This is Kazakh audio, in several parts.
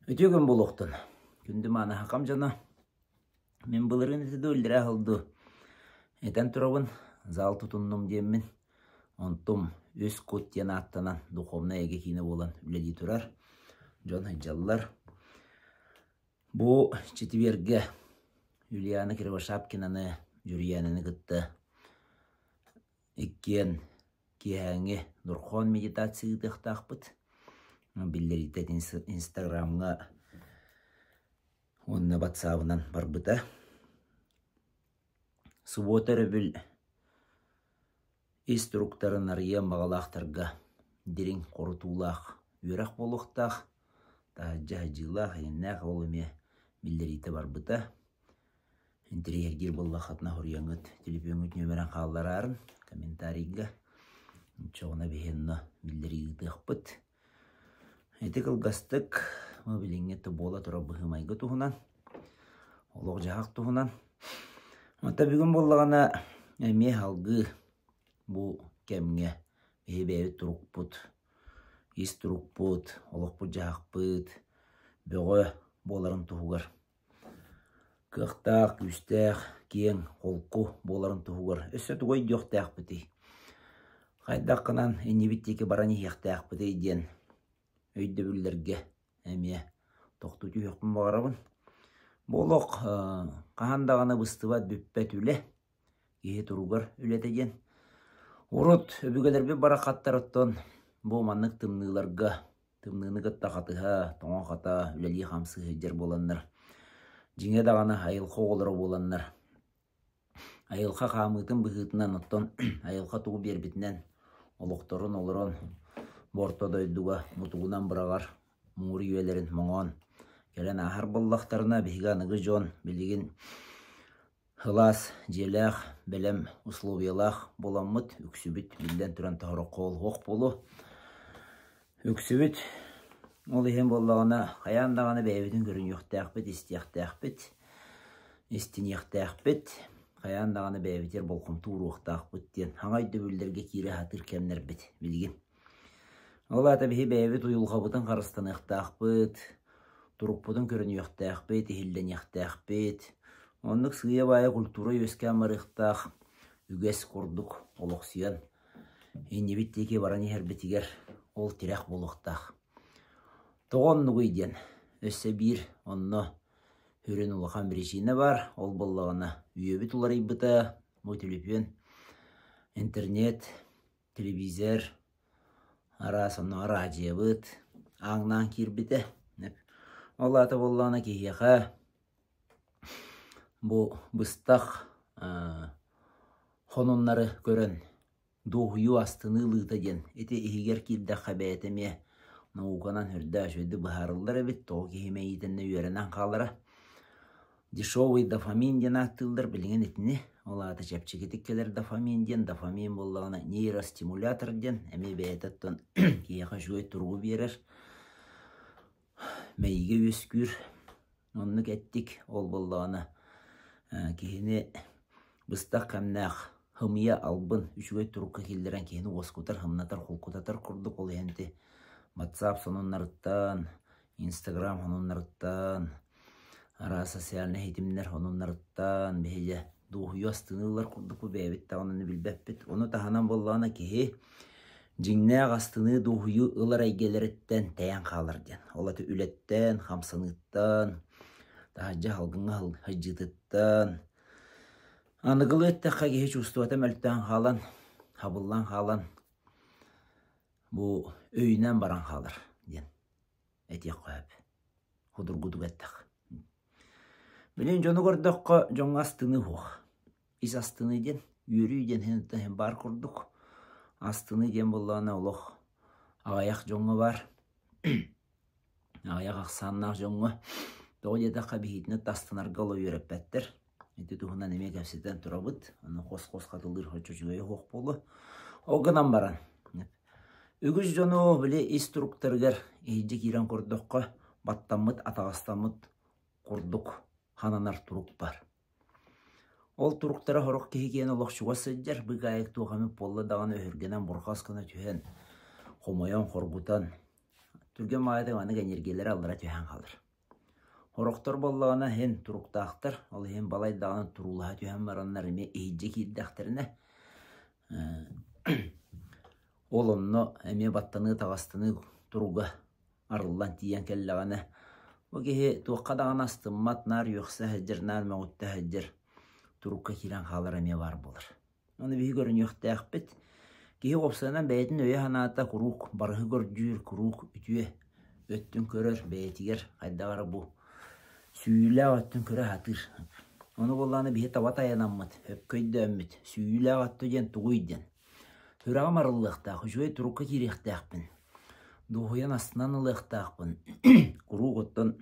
Өтөгөн болуқтын. Күнді маны хақам жана. Мен бұлырын өтеді өлдірі алды. Этен тұрабын зал тұтынным деммін. Онтым өз код ден аттанан духовна әге кейіне болан үледі тұрар. Жон хайджалылар. Бұ четверге Юлияны Кривошапкинаны жүрияныны күтті. Еккен кейәңе Нұрхон медитации дықтақпыт. Білдерітет инстаграмға онына батсабынан барбыта. Субботары біл инструкторын ария мағалақтарға дерін қорытулақ үйрақ болуқтақ. Тағжа-жылақ еннәқ олыме білдеріті барбыта. Интерьергер болуақатына хорияңыт телефонгыт нөмерін қалалар арын комментарийға. Чоғына бейінна білдеріті ұқпыт. Эти кылгастык мобилиңе бола тура быхымайгы туһунан, олог жахак туһунан. Мата бүгүн боллагана эме халгы бу кемге бебе турукпут, ис турукпут, олокпут жахакпыт, бөгө боларын туһугар. Кыктак, үстәк, кең, колку боларын туһугар. Өссө тугой жоқтакпыты. Кайдаккынан энебиттеки барани яктакпыты ден. Өйді бүлдерге әме тоқтуты өкпін бағарабын. Болық қағандағаны бұстыват бүппәт үлі. Ехе тұруғар үлетеген. Урут өбігелербе бара қаттарыттан бұл маннық тымныларға, тымныны қытта қатыға, тоңа қата үләли қамсы жер боланнар. Жеңе дағаны айылқа олары боланнар. Айылқа қамытын бұғытынан ұттан, айылқа туғы бербетінен олықтарын олырын борто дойдуға мутугунан бұрағар мұғыр үйелерін мұңан. Келен ахар боллақтарына бейганығы жон білеген хылас, желақ, білім, условиялақ боламыд, үксібіт, білден түрен тұғыры қол оқ болу. Үксібіт, ол ехен боллағына қаяндағаны бәйбетін көрін yoқтақпет, істияқтақпет, істін яқтақпет, қаяндағаны бәйбетер болқымты ұруқтақпет ден. Хаңайды бүлдерге кері хатыр кәмнер бет, білген. Ола табихи бәйбет уйылғабытын қарыстан яқтақпыт, тұрықпытын көрін яқтақпыт, ehilden яқтақпыт. Онық сыя бая культура өскен марықтақ, үгес құрдық олықсиян. Енебіттеке баран ербетігер ол тирек болуқтақ. Тоғын нүгейден өсі бір онны хүрін ұлақан бірешіне бар, ол боллағына үйебет олар ебіті, телефон, интернет, телевизор, арасыны радиобыт, аңнан кирбіті. Олаты боллағына кейеға бұ бұстақ қонынлары көрін доғыю астыны лыта ден. Эти егер кирді қабәйтіме науғанан үрді жөйді бұхарылдар әбет, тоғы кейме етінні үйерінен қалыра. Дешовый дофамин ден аттылдар білген етіні. Олаты жапчекетік келер дофамин ден, дофамин болағына нейростимулятор ден, әме бәйтаттан кейеға жөй тұрғы берер. Мәйге өскүр, онны кәттік ол болағына кейіне бұстақ кәмнәқ хымия албын үшігөй тұрыққа келдерен кейіні оскутар, хымнатар, қолқутатар құрдық ол әнті. WhatsApp сонынларыттан, Instagram сонынларыттан, ара социальный хейтімдер сонынларыттан, бәйже доғыю астынылар құрдық бұл бәйбет тағынаны білбәппет. Оны тағанан болағына кейі жеңнәғ астыны доғыю ұлар әйгелереттен тәйін қалыр ден. Олаты үлеттен, қамсыныттан, тағаджа халғыңа хыджытыттан. Анығылы өттіққа кейі чувствуатым әлттен қалан, хабыллан қалан, бұл өйінен баран қалыр ден. Әтек қойып, құдырғыдық әттіқ. Білен жоны көрдіққа жоң астыны хоқ. Ис астыны ден, үйірі ден бар құрдық. Астыны ден болағына олық ағаяқ жоңы бар. Ағаяқ ақсаннақ жоңы. Тоғы дедіққа бейітіні тастынарға олы үйіріп бәттір. Әті тұғынан емек әпсеттен тұра бұд. Аны қос-қос қатылыр қочу жүгей хоқ болы. Оғынан баран. Үгіз жоны біле инструкторгар ейді керен құрдыққа баттамыд, атағастамыд құрдық хананар тұруқ бар. Ол тұруқтара хорық кейген олықшуға сөйдер, бұға әйік туғамы болы дағаны өргенен бұрқас күні түйен, қомайан қорғутан, Түрген мағайда ғаны энергиялары алыра түйен қалыр. Хороқтор боллағына хен тұруқтақтыр, ол хен балайдағына тұрулаға түйен баранлар еме ейджі кейддақтырына. Ол онны әме баттаны тағастаны тұруға арылан тиен кәллағаны. Бұл кеге туаққадағын астыммат нар йоқса әджір, нар мәғутта әджір тұруққа келен қалар әме бар болыр. Оны бейі көрін йоқта әқпет. Кеге қопсанан бәйтін өйе ханата құруқ, барғы көрджүйір құруқ үтіе өттін көрір, бәйтігер қайдағары бұл сүйілі ағаттын көрі хатыр. Оны болланы бейі табат аянаммат, өпкөйді өммет, сүйілі ағатты ден тұғыйден. Түрағым арылықтақ, үшуе тұруққа керектәқпін. Дұғыян астынан ылықтақпын. Құруқ оттын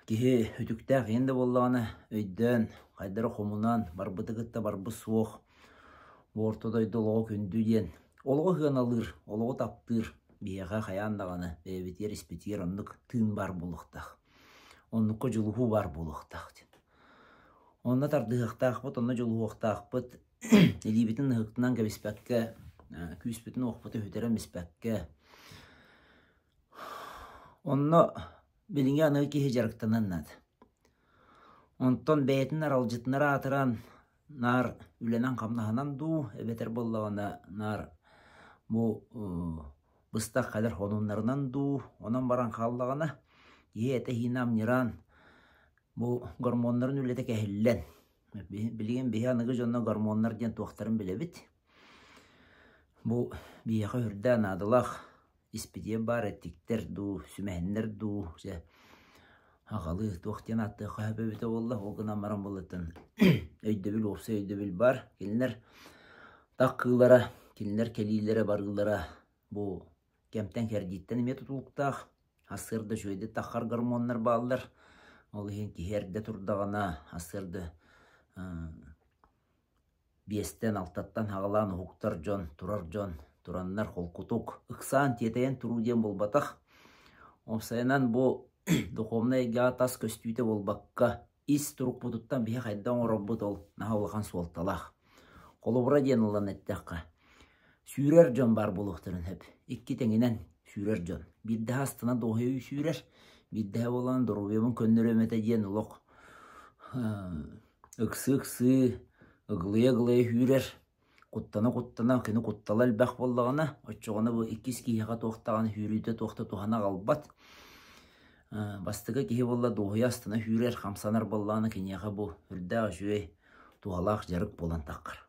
кеге өтіктәқ енді болланы өйден, қайдары қомынан, барбыты күтті барбы соқ, ортодойды олығы күнді ден. Олығы ғын алыр, олығы таптыр, бейеға қаяндағаны, бәйбетер, іспетер, онлық тын бар болықтақ. Онлыққа жылығы бар болықтақ. Онна тардығықтақ бұд, онна жылығықтақ бұд, елебетін ұқтынан кәбіспәкке, күспетін оқпыты өтерен біспәкке. Онна білінге анығы кеге жарықтанан нады. Онтон бәйтін аралжытынары атыран нар үленен қамнағынан ду, әбетер боллағына нар бұстақ қадар қонунларынан ду, онан баран қалдағына еті хинам ниран гормонларын үлеті кәхіллен. Білген бейі анығы жонна гормонлар ден туақтарын білебіт. Бұл бейіға үрден адылақ іспеден бар әттіктер ду, сүмәхінлер ду, ағалы туақтен атты қағып өбіті олла, олғынан маран болатын. Өйдөбіл опса өйдөбіл бар, келінер таққылара, келінер келейлері барғылара. Бұл кәмтен кәрдеттен еме тұтылықтақ, асырды жөйді таққар гормонлар балылар. Ол ең кехерді тұрдағына асырды бестен алтаттан ағалан ұқтар жон, тұрар жон, тураннар қолқутук, ықсан тетейін тұруден болбатақ. Опсайынан бұл дұқомна еге тас көстүйті болбаққа, ис тұруқ бұдыттан бейе қайдан орабыд ол, нағалған суалталақ. Қолы бұра ден ұлан әттіққа. Сүйрер жон бар болуқтырын әп. Икки тәңінен сүйрер жон. Бидді астына доғай сүйрер. Бидді болан дұрубемін көннер өметі ден ұлық. Үксы, ұғылыя сүйрер. Құттана, кені құттала әлбәқ болдағына. Отчоғаны бұл иккіз кейіға тоқтағаны сүйрейді тоқты туғана қалбат. Бастығы кейі болла доғай астына сүйрер. Қамсанар болдағаны кенеға бұл үрді жүйе туғалақ жарық болан таққыр.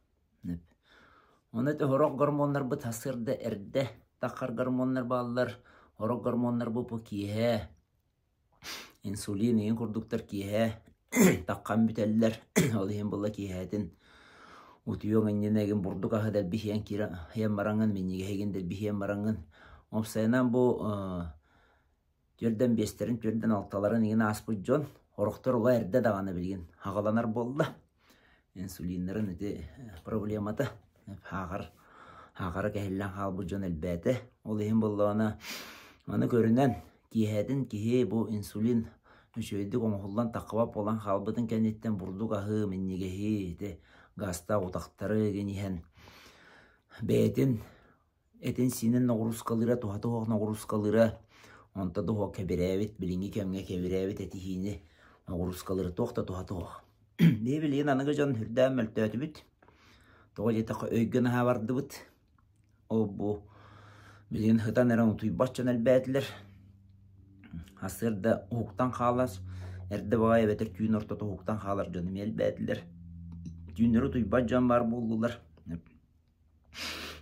Оны хорақ гормонлар бұд асырды әрді таққар гормонлар балылар. Хорақ гормонлар бұл кейі. Инсулин ең құрдықтар кейі. Таққан бүтәлілер. Ол ең болла кейіәтін. Утуйон әнненәген бұрдық ағыдар бихен мараңын, менеге хегендер бихен мараңын. Опсайынан бұл түрден бестерін, түрден алталарын еген аспыд жон. Хорықтар ола әрді дағаны білген. Ағаланар болды. Инсулинларын өте проблематы. Ағары кәхіллән қалбы жон әлбәті. Ол ең боллағына аны көрінен кейәдің кейе бұл инсулин үшөйді қоңғылдан таққыбап olan қалбыдың кәнеттен бұрдық ағы меннегеге гаста отақтары генихен бәйтін әтін синен нағырус қалыра, тухаты хоқ нағырус қалыра, онта дұға кәбірәвет, білінгі кәмге кәбірәвет әтихіне нағырус қалыра тоқта тухаты хоқ. Бей білген анығы жан хүрдән мәлті өті бүт, тұға жетаққа өйгіні хабарды бүт. О бұл білген хытан әрін ұтуй батчан әлбәтілер. Асырда ұқтан қалар, әрді бағай бәтір түйін ортаты ұқтан қалар жаным әлбәтілер. Түйінері ұтуй бат жан бар болдылар.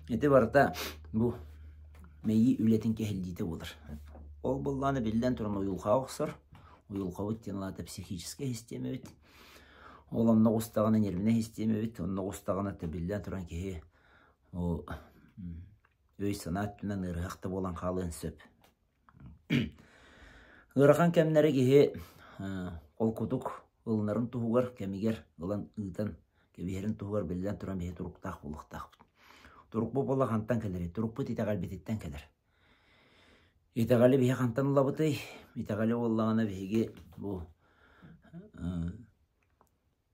Әті барыта бұл мәйі үлетін кәхілдейті болыр. Ол болғаны білден тұрын ойылға оқсыр. Ойылға өттен алаты психическа хистеме өт. Ол онна қостағаны нервіне хистеме өт. Онна қостағаны білден тұрын кәхе өй санат түнен ұрғақты болан қалын сөп. Ұрған кәмнәрі кеге қолқұдық ұлынарын тұғығар кәмегер ұлан ұйтан кәберін тұғығар білден тұран бейі тұрықтақ болықтақ. Тұрық бұл бола қантан кәлер, тұрық бұт итағал бететтен кәлер. Итағалы бейі қантан ұла бұтай, итағалы олағына бейге бұл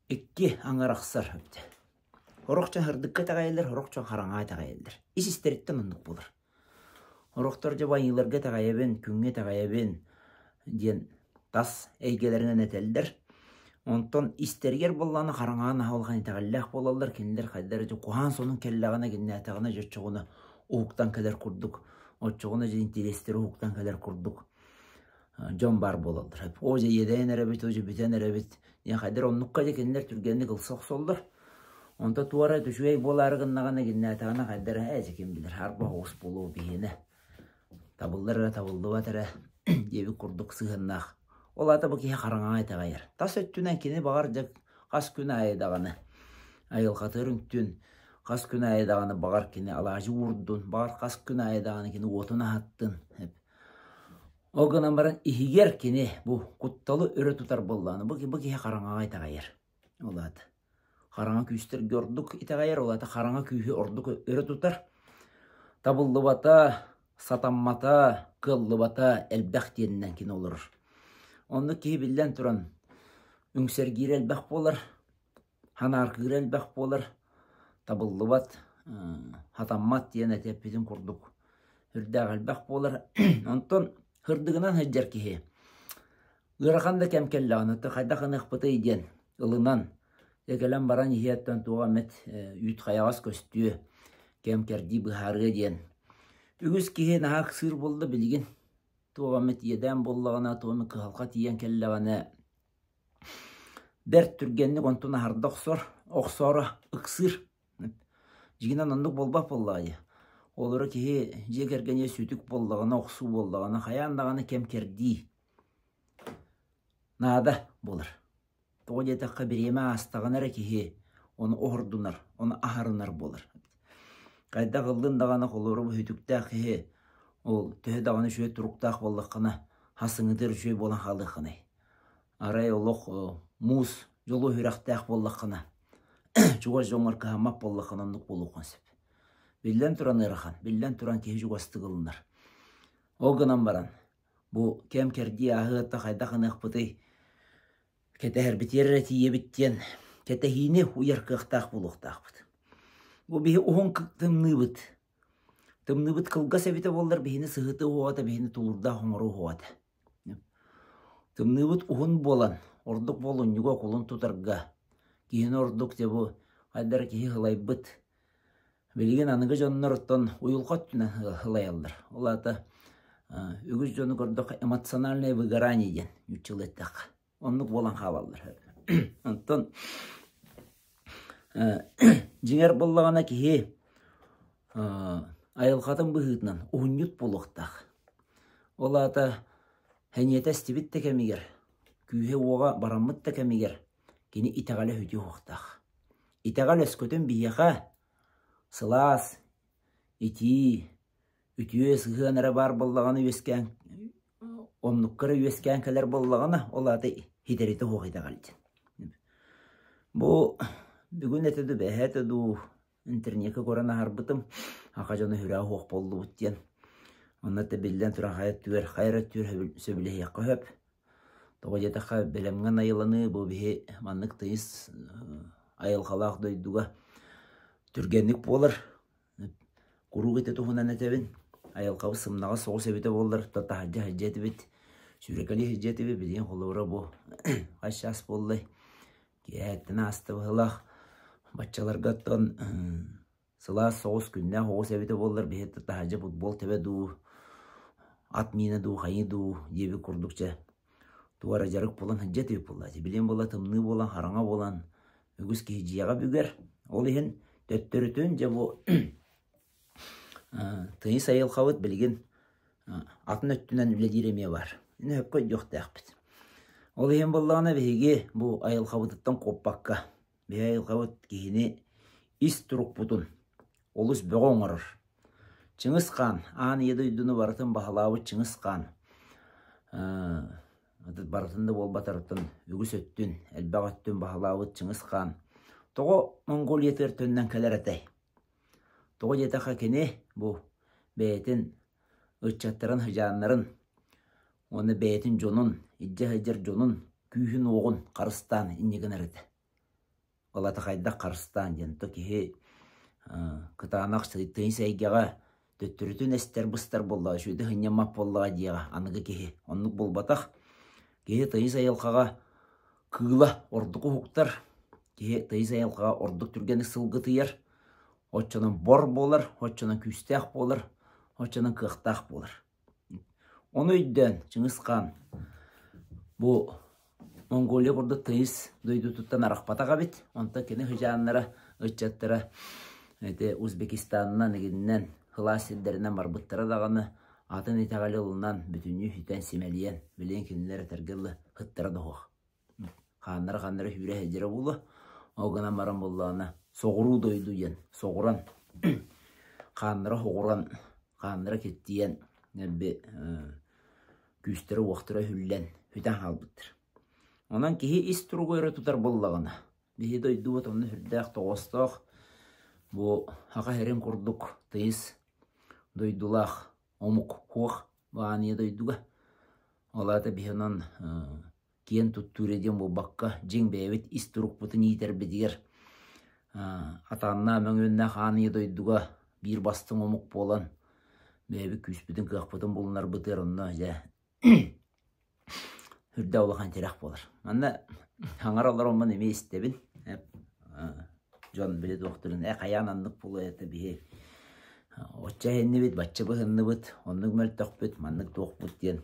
екке аңар ақсар өпті. Хорықчан хырдыққа тағайылыр, хорықчан қараңай тағайылыр. Ис істереттен ұндық болыр. Oroqtor jaba yıllarga tağayabın, künge tağayabın diyen tas eygelerini eteldir. Ondan isterger bollаны қараңағына алған тағаллақ болалар, кенілер қайдар қуған соның келлағына кеннәтағына жөтчоғына оғықтан кәлер құрдық. Отчоғына же интерестері оғықтан кәлер құрдық. Жон бар болалар. О же еден әрәбет, о же бітен әрәбет. Қайдар онныққа же кенілер түргенді қылсақ солдар. Онда туара түшуей боларығынағына кеннәтағына қайдар әзі кем білер. Арба оғыс болуы бейені. Табылдыр табылды батыры дебі құрдық сығыннақ. Олата бұл кейе қараңаға айтағайыр. Тас өттінен кені бағар жақ қас күні айдағаны. Айыл қатырын түн қас күні айдағаны бағар кені алажы ұрдын. Бағар қас күні айдағаны кені отына аттын. Оғынан баран ихигер кені бұл құтталы өрі тұтар болғаны. Бұл кейе қараңаға айтағайыр. Олата. Қараңа күйістер көрдік айтағайыр. Олата қараңа күйі ордық өрі тұтар. Табылды бата, сатаммата, қылды бата әлбәқ денінен кені олырыр. Onu ki bilden turan üngser girel bak bolar, hanar girel bak bolar, tabıllıbat, hatammat diyen etepizin kurduk. Hürdağal bak bolar, ondan hırdığından heccer ki. Irakanda kemkellağını, tıkaydakın ıkpıtı iden, ılınan, tekelen baran ihiyattan tuğamet, üt kayağız köstüğü, kemkerdi bıharı diyen. Ügüz ki nahak sır buldu bilgin. Tuğamet yeden bollağına, tuğamet kıhalka tiyen kellağına. Dert türgenlik ontuna hardaq sor, oqsora, ıksır. Jiginen onduk bolbaq bollağı. Olur ki jegergene sütük bollağına, oqsu bollağına, hayandağına kemkerdi. Nada bolur. Tuğu jetakka bireme astağınara ki onu oğurdunar, onu aharınar bolur. Qayda qıldın dağına qoluru bu hütüktä ki ol töhe dağını şöyle turuktaq bollaqına, hasыңıdır şöyle bolan xalықını. Aray oluq muz, jolu hüraqtaq bollaqına. Çuğa joңar kahamap bollaqına onduk bolu konsep. Billen turan ıraqan, billen turan kehi juğastı qılınlar. Oğınan baran, bu kemkerdi ahıqta qaydaqın ıqpıtı kete herbiterre tiye bittien, kete hine uyar qıqtaq buluqtaq bıdı. Bu bihi uğun tımnı bıdı. Tımnı bıdı kılga sebite bollar bihini sıhıtı hoğata, bihini tulurda hoğru hoğata. Tımnı bıdı uğun bolan, orduk bolun yuga kulun tutarga. Kihin orduk de bu, qaydar kihi hılay bıdı. Bilgin anıgı jonlar ottan uyulqat tüne hılay aldır. Olata, ügüz jonu gördük emoциональное выгорание den, 3 yıl ettik. Onluk bolan havallar. Ondan, jinger bollağına kihi, ayılqatın bıhıtынан uğunyut boluqtaq. Olata, hanyete stibit de kemiger, kühe oğa baramıt da kemiger, kini itagale hütü hoqtaq. Itagale öskötün biyaqa, sılas, iti, ütüye sığınara bar bollağını üesken, onlukkara üesken keler bollağına, olata hiderite hoq itagale. Bu, bugün etedi behet edu, internet'e korana harbıtım, Akajana hüra hoq boldu butyen. Onda da bilden tura hayat tüver söbüle yakı höp. Toğa jetaqa belemgen ayılanı bu bihe manlık tıyız ayıl qalaq doyduga türgenlik bolar. Kuru gete tuğunan etebin. Ayıl qabı sımnağa soğu sebete bolar. Tata hacca hacca bit. Sürekali hacca tebit bilin qolura bu. Aşas bollay. Kiyatına astı bığılaq. Batçalar gattan sıla soğuz günne hoğu sebete bolar. Bihe tata hacca futbol tebe du. At mine du, hayı du. Yebi kurdukça. Tuara jarık bolan hacca tebit bolar. Bilin bola tımnı bolan, haranga bolan. Ügüz ki hiciyaga büger. Olihin töttörütünce bu tıyı sayıl qavıt bilgin atın öttünen üle diremeye var. Yine hep koy yok dağıpıt. Olihin bollağına behigi bu ayıl qavıtıttan qoppakka. Bir ayıl qavıt kihini is turuk butun. Olus böğün arır. Çıngız Khan. Ağın yedi uydunu baratın bahalavı Çıngız Khan. Baratında bol batarıtın. Ügüs öttün. Elbağ öttün bahalavı Çıngız Khan. Toğu Mongoliya törtünden keler etey. Toğu yetaqa kene bu beytin ıççatların hıcanların onu beytin jonun, icce hıcar jonun, kühün oğun Qarıstan innegin erdi. Olata qayda Qarıstan jento ki kıtağınaq tıyın seygağa төттүрүтүн эстер быстар болла, шүйді хыннямап болла дияға анығы кеhe. Оннық болбатақ, кеhe тайыз айылқаға кыыла ордуку хуктар, кеhe тайыз айылқаға ордук түргені сылғы тыяр, отчанан бор болар, отчанан күстәқ болар, отчанан кықтақ болар. Оны үйден Чыңғысхан бұл Монголия құрды тайыз дойду туттан арақпатаға бет, онта кені хыжанлары, ұтчаттары Өзбекистанынан егіннен хылас елдерінен барбыттары дағаны атын етағалі ұлынан бүтінні хүйтен семелиен білен кенілері тәргелі хыттары дұғық. Қанлары хүрі әдері болы, оғынан маран болуына соғыру дойду ен, соғыран, қанлары хоғыран, қанлары кеттиен, күстері уақтыры хүллен, хүйтен қалбыттыр. Онан кеге ис тұру көйрі тұтар болуағына. Бейі дойду бұт, оны хүрдәқ тоғыстақ, бұл хақа херен құрдық тайыз дойдулақ, омық хуақ бағания дойдуға. Олата бейінен кен тұттур еден бұл баққа жең бәйбет ис тұруқ бұтын етер бедігер. Атанна мәңөнна қания дойдуға бір бастың омық болан. Бәйбет күспідің қақпытын болынар бұтыр онына жа. Хүрді олақан терақ болар. Манна хаңар олар омын еме істебін. Жон білет оқтырын, қаян андық болу әті бейі. Отча хенні бет, батча бұхынны бет, онның мәл тоқ бет, маннық тоқ бет ден.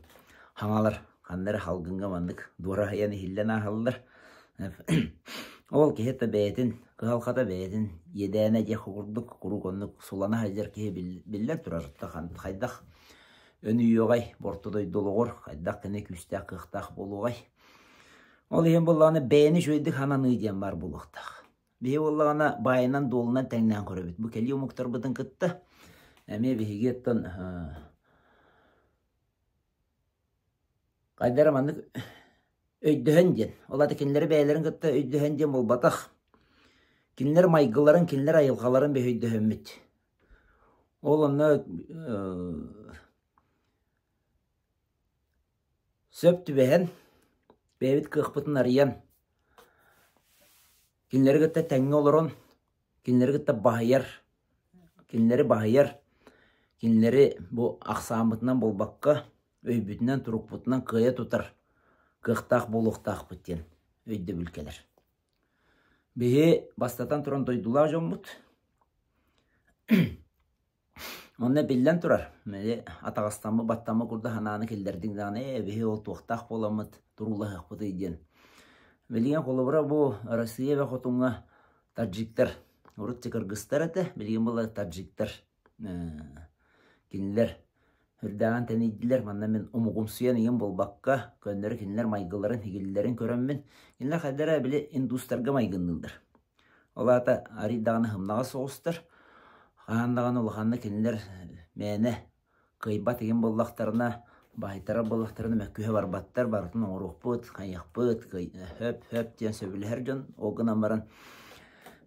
Хаңалар, қандары халғынға маннық дуара хаяны хиллен ағалылар. Ол кехетті бәйтін, қығалқата бәйтін, едәне де құғырдық, құру қонық сулана хәзір кеhe білер тұрарытта қайдақ. Өні үйоғай, бортыдой долуғыр, қайдақ кәне күстәқ қықтақ болуғай. Ол ең болағаны бәйіні жөйдік ханан үйден бар болуқтақ. Бейі болағаны байынан долынан тәңнен көрібет. Бұл кәлі ұмықтар бұдың қытты. Әме бейге еттін қайдары маңдық өйдіхін ден. Олады кенлері бәйлерін қытты өйдіхін ден бол батақ. Кенлер майғыларын, кенлер айылғаларын бей өйдіхін мет. Ол оны сөп түбәһен бәйбіт қықпытын ариян. Кенлері қытта тәңі олырын, кенлері қытта бағайар, кенлері бағайар, кенлері бұл ақсамытынан болбаққа, өйбітінен тұрықпытынан қыя тұтар, қықтақ болуқтақ бұттен өйді бүлкелер. Бейі бастатан тұран дойдула жон бұт. Онна білден тұрар. Атағастанмы, баттамы құрды хананы келдердің дағаны, бейі ол туқтақ боламыд, тұрула қықпыды еден. Білген қолы бұра бұл Россия бә қотыңға таджиктар, ұрытты Кыргызстар әті, білген бұл таджиктар, кенілер, үрдіған тәнейділер, манна мен ұмығым сұян еген бұл баққа, көндері кенілер майғыларын, хегелілерін көрім мен, кенілер қайдара біле индустарға майғынылдыр. Ола ата аридағаны хымнаға соғыстыр, қағандаған олғанны кенілер мәне қайбат еген боллақтарына, Байтара болақтарыны мәккүйе барбаттар бартын оңыруқ бұд, қайық бұд, хөп ден сөбілер жон, оғын амаран.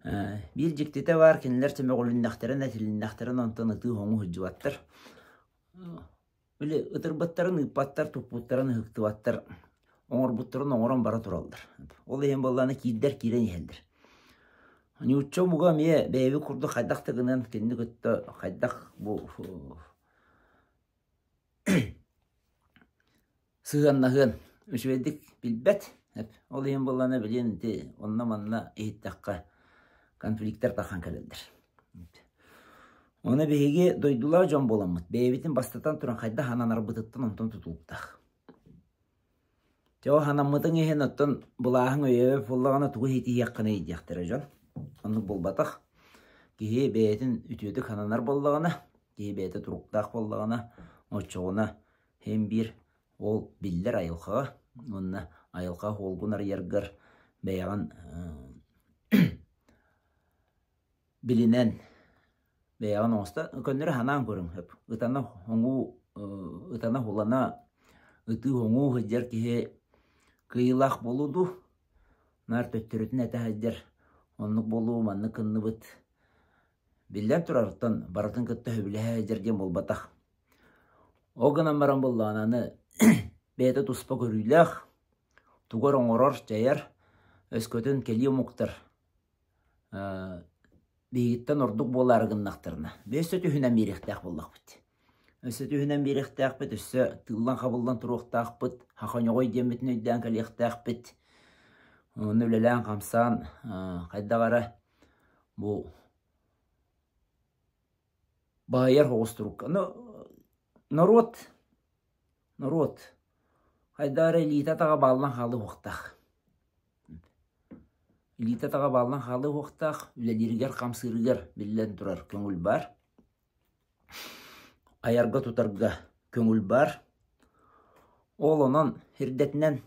Бір жіктеті бар, кенілер сөмі қолыннақтарын, әтіліннақтарын онтан ұты оңы хүджуаттар. Білі ұтырбаттарын, ұппаттар, тұппуттарын ұқтываттар, оңыр бұттарын оңыран бара тұралдар. Ол ең болғаны кейдер кейден елдір. Үтчо мұға мие бәйбі құрды қайдақтығынан кенді көтті қайдақ бұл сығаннағын үшведік білбәт. Ол ең болғаны білен онна манна ейттаққа конфликттер таққан кәлелдір. Оны бейге дойдула жон боламыд. Бейбетін бастатан тұран қайда хананар бұтыттын онтан тұтылыптақ. Жау ханамыдың ехен оттан бұлағын өйебе болағына тұғы хейті яққаны ейдияқтыры жон. Оны болбатақ. Кеге бейетін үтөдік хананар болағына, кеге бейті тұрықтақ болағына, очоғына хем бір ол биллер айылқаға, онына айылқа олғынар ергір бәйған білінен бәйған оңыста көннері ханан көрің. Үтана холана үті оңу хүдер кеге кыйлақ болуду, нар төттіретін әті әдер онлық болу манны кынны бұд. Білден тұрарықтан баратын күтті хөбілі әдерден болбатақ. Оғынан баран болғананы бәйті тұспа көріліғ, тұғыр оңырар жайар, өз көтін келі мұқтыр. бейгіттен ордық боларығыннақтарына. Бөсі түйінен беректәк боллақ бұд. Өсі түйінен беректәк бұд, өсі тылдан қабылдан тұруқтақ бұд, хақанығой деметін өйден кәлектәк бұд. Оны өлелән қамсан, қайдағары бұл байыр хоғыстырық. Народ, қайдағары элитатаға балынан қалы хоқтақ. Элитатаға балынан қалы хоқтақ, үләдергер, қамсыргер білден тұрар көңіл бар. Аярға тұтарға көңіл бар. Ол оның хирдетінен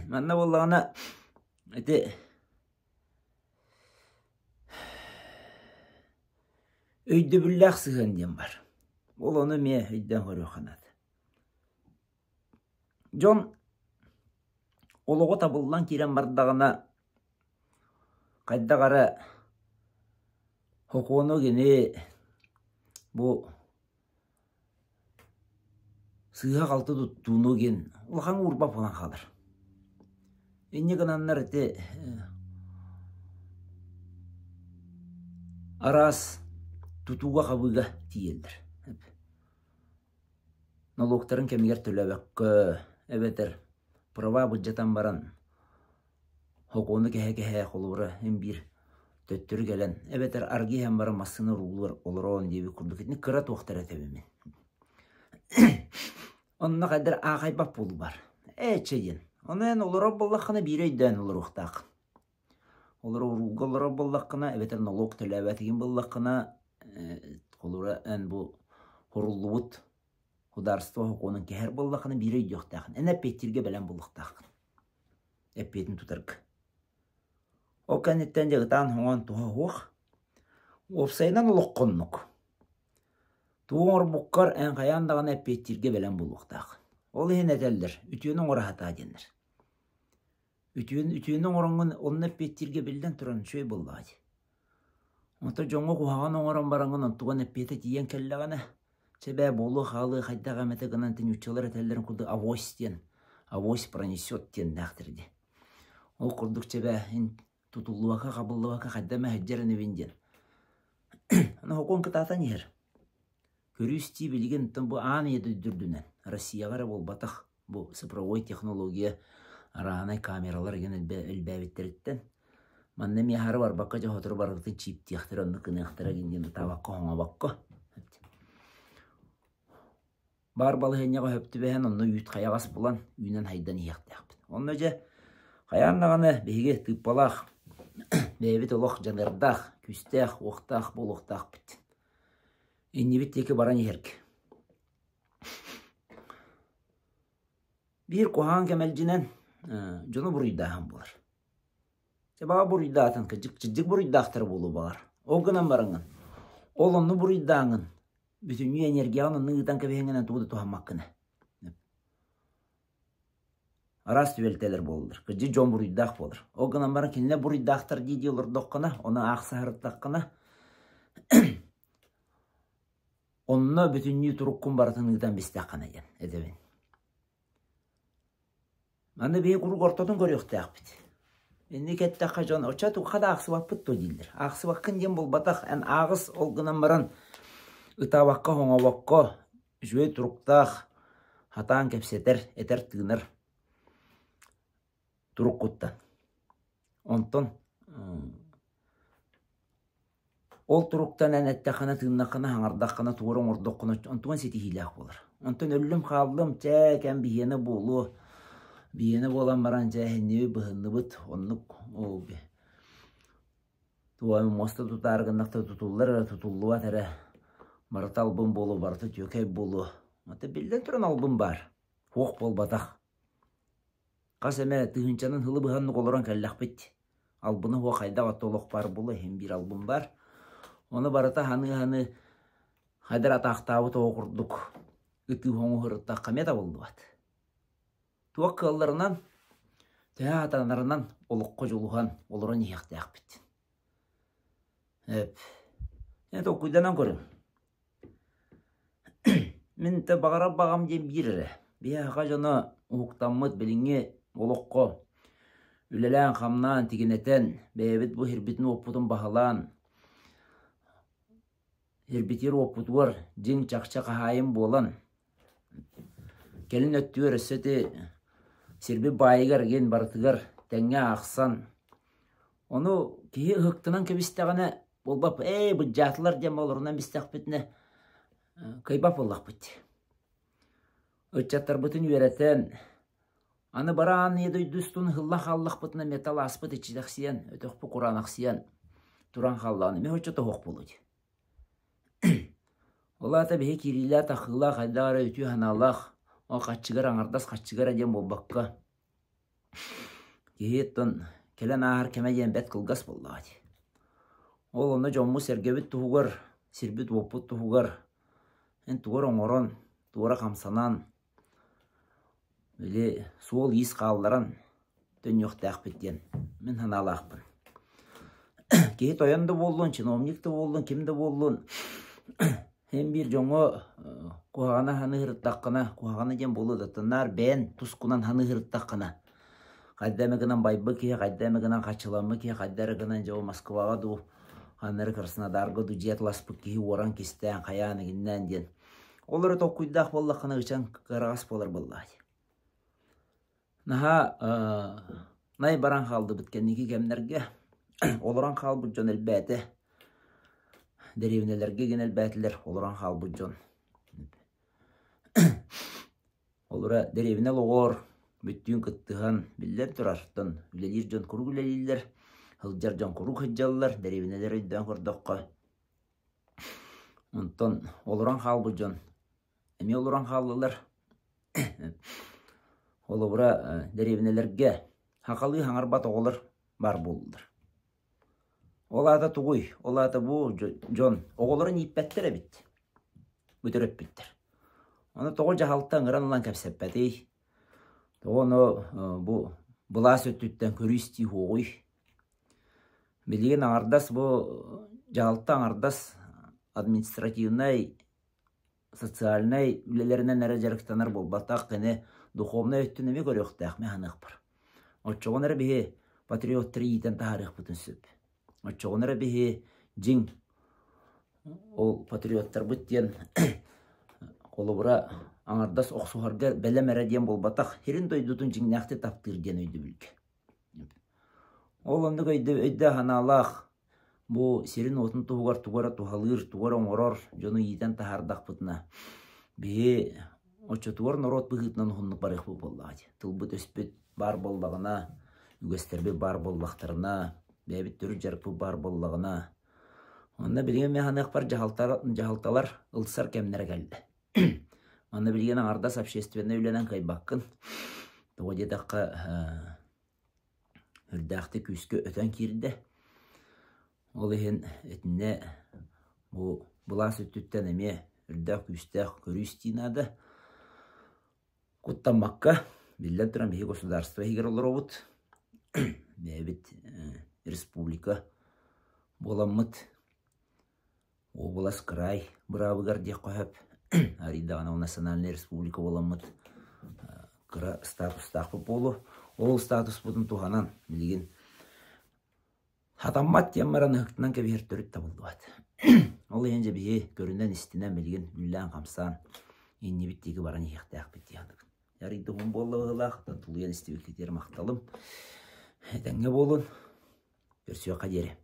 мәнна болағына өйді бүлләқ сығынден бар. Ол оны ме өйден көрі қанады. Жон олығы табылдан керен бардағына қайдағары хоқуыны кені бұл сыға қалты тұттуыны кен ұлған ұрбап olan қалыр. Энне қананлар әте арас тұтуға қабыға тиелдір. Налогтарын кәмегер төләбәккі әбетір права бұджатан баран хоқуыны кәхе қолуыры әм бір төттірі кәлін әбетір арги әм бара масыны рулыр олырауын дебі күрдік етіне қыра тоқтар әтәбімен. Онына қайдар ағайбап болу бар. Әчеден. Онын олырау боллаққына бір өйден олыр ұқтақ. Олырау рулға олырау боллаққына әбетір налог төләбәтіген боллаққына қолуыры ән бұл құрылы бұд Хударство хоқуының кәр боллаққына бір өйді ұқтақын. Ән әппеттерге бәлен боллақтақын. Әппетін тұтырық. О кәнеттен де ғытан хоңан туға хоқ. Опсайынан ұлық қоннық. Туғын бұққар ән қаяндағын әппеттерге бәлен боллақтақын. Ол ең әтәлдір. Үтіуінің ора хата денір. Үтіуінің орынғын оның әппеттерге бәлден тұран шөй боллағады. Онта жоңғы құхаған оңыран бараңын онтуған әппеті тиен кәллағаны. Себә болу халы қайдаға мәті ғынан тен үтчалар әтәлдерін күрді авось пронесет тен дәқтірді. Ол күрдік себә тұтылуақа, қабылуақа қайдама әджерін өбенден. Ана хоқон кітатан ер. Көрісті білген тұн бұл аң еді дүрдінен. Россияғары бол батақ бұл цифровой технология арағанай камералар ген әлбәбеттеріттен. Манна мияхары бар баққа жа хотыр барғытын чип тияқтыр онды кынықтыра генденді табаққа хоңа баққа. Бар балы хенеға хөпті бәйін, онны үйт қаяғас болан, үйнен хайдан ияқтаяқпын. Онны же қаяннағаны бейге тыппалақ, бәйбет олық жанырдақ, күстәқ, оқтақ, болуқтақ біттін. Энне біттекі баран ерк. Бір қоған кәмәлжінен жоны бұрыйдағын болар. Себаға бұрыйдағын, жік бұрыйдақтыр болу бағар. Оғынан барыңын. Ол онны бұрыйдағын. Bütün enerjiyanın nığıdan köpeğinden tuğdu tuğanmakkını. Aras tüvelteler boldur. Kıcı jon buruydaq bolur. O gınan barın kendine buruydaqtır deydi olur doqqına. Onu ağsı harıttaqına. Onunla bütünlüğü turukkun baratın nığıdan bistaqına yen. Edebin. Manda bey kuru kortodun görüyordu yakbit. Indi kettaqqa jon oça tuqada ağsı vapıt to dildir. Ağsı vakkın den bol bataq. En ağız ol gınan barın Ытаваққа, хоңаваққа, жөй тұруқтақ, хатан кәпсетер, әтер тығыныр тұруқ құттан. Онтон, ол тұруқтан әнәттәқіна, тығынақына, хаңардаққына, туырың ордоққына, онтуан сеті хилақ болыр. Онтон өлім қалым, чәкән бейені болу, бейені болан баран жәхеннеуі бұхынны бұд, оннық, ол бе. Туамы моста тұтарғынақта тұтулуа тәрі. Барыты албын болу, барыты төкей болу. Мата білден тұрын албын бар. Хоқ бол батақ. Қас әмә тығынчанын хылы бұғанны қолыран кәлләқ бетті. Албыны хоқ айда ғаттолық бар болу, hem бір албын бар. Оны барыта ханы қайдар атақтауы тоғы құрдық. Үті хоңы ғырыттақ қамета болды бат. Туақ қылларынан, тәе атанарынан олыққа жолуған олыран еқтәқ бетті. Енді оқуйданан көрім. Мен те бағарап бағам дем бірірі. Бияға жаны ұқтамыд біліңе олыққа Ülelän kamnan tigineten, beyebit bu hirbitin opputun bahalan, hirbitir opputuvar, jin çakça kahayım bolan, gelin öttüver össeti, sirbi bayigar gen bartıgar, tenge aksan, onu kihi hıktınan kebistegine bolbap, bu jatlar jem olurundan bistek bitne, kaybap ollak bitti. Ötçattar bütün üyereten, anı baran yedoy düstun hıllak allak bitne metal aspıt içidek siyen, ötök bu Kur'anak siyen, turan hallağını me hoçata hoq buludu. Ola tabi kirilla takılla kaydara ötü hanallak, o kaççıgar anardas kaççıgar jem bolbakka. Kihiyetten kelen ahar kemeyen bet kılgas bolladı. Ol onu jommu sergebit tuhugar, sirbit woput tuhugar, en tugar oŋoron, tuğra kamsanan, böyle suol yis kaldıran dön yok takbetyen. Men hanalakpın. Kehit oyan da bollun, çinomnik de bollun, kim de bollun. Hem bir joŋo kuhagana hanı hırıttakkana, kuhagana jem bolu datanlar ben tuskunan hanı hırıttakkana. Kaydamegынан baybı ki, kaydamegынан kaçılamı ki, kaydamegынан jo Moskvaga du, hanları karşısına dargı du jetlaspık ki, oran kisten, kayanı ginden diyen. Onları tokkuydak bollakana gıçan karagas bolar bolladı. Naha, nay baran kaldı bitkenniki kemlerge, oloran kalbı jon elbette. Derevnelerge gen elbettiler, oloran kalbı jon. Olara derevne loğor, büttüğün kıttıhan biller turarttan, ülelir jon kuru güleliler, hılcar jon kuru hıccalılar, derevneler ödden kordokka. Ondan oloran kalbı jon. Emi oloran kallılar. Olara derevnelerge hakalı hangarbat oğullar bar boldular. Olada tuğuy, olada bu jon, oğulların ippettere bitti. Müdürüp bittir. Onu toğu jahalttan ıranılan kapseppeti. Onu bu bulas öttütten körü isti hoğuy. Bilgin ağırdas bu jahalttan ağırdas administrativnay, sotsialnay ülelerinden nereceriktanar bolbatak gene duhovna öttünemi görüyordak mehanıqpır. Oçoğunları bihi patriotteri yiten tarih bütün süp. Oçoğunları bihi jin o patriottar bütyen olubura ağırdas oqsuhargar belemere diyen bolbatak herin doydudun jinnakti taptır diyen öydü bilge. Oğlandık öydü hanalaq bu serin otun tuğar tuğara tuğalır, tuğara oŋoror, jonu yiten tahardak bütna. Bihi oço tuğar norot bıhıtnan hunnuk barıq bu bolladı. Tılbıt öspüt bar bollağına, ügesterbe bar bollaqtarına, bebit türü jarpı bar bollağına. Onda bilgen mehanıq bar jahaltalar ılsar kemlere geldi. Onda bilgen ağırdas общественне ülenen kaybakkın. Toğude dakika hürdakti küskü öten kirdi. Olihin etine bu bulas öttütten eme hürdak küstak körü istinadı. Kuttanmakka billen turan bihi государство higir olur ovut. Bebit respublika bolamıt. Oblast край бравыгар diye koyup Arida ana nasyonalne respublika bolamıt. Kıra status takpı bolu. Ol status budun tuhanan bilgin. Hatammat yammaran hıktınan kebihir törüt tabıldı bat. Olu hence bihi göründen istinen bilgin üllen kamsan. İnni bittiki baran yıqtaq bitti yandık. Yarıydı hun bolu ığılaq. Tuluyan istiviklikleri maqtalım. Denge bolun. Görüşüyor kaderi.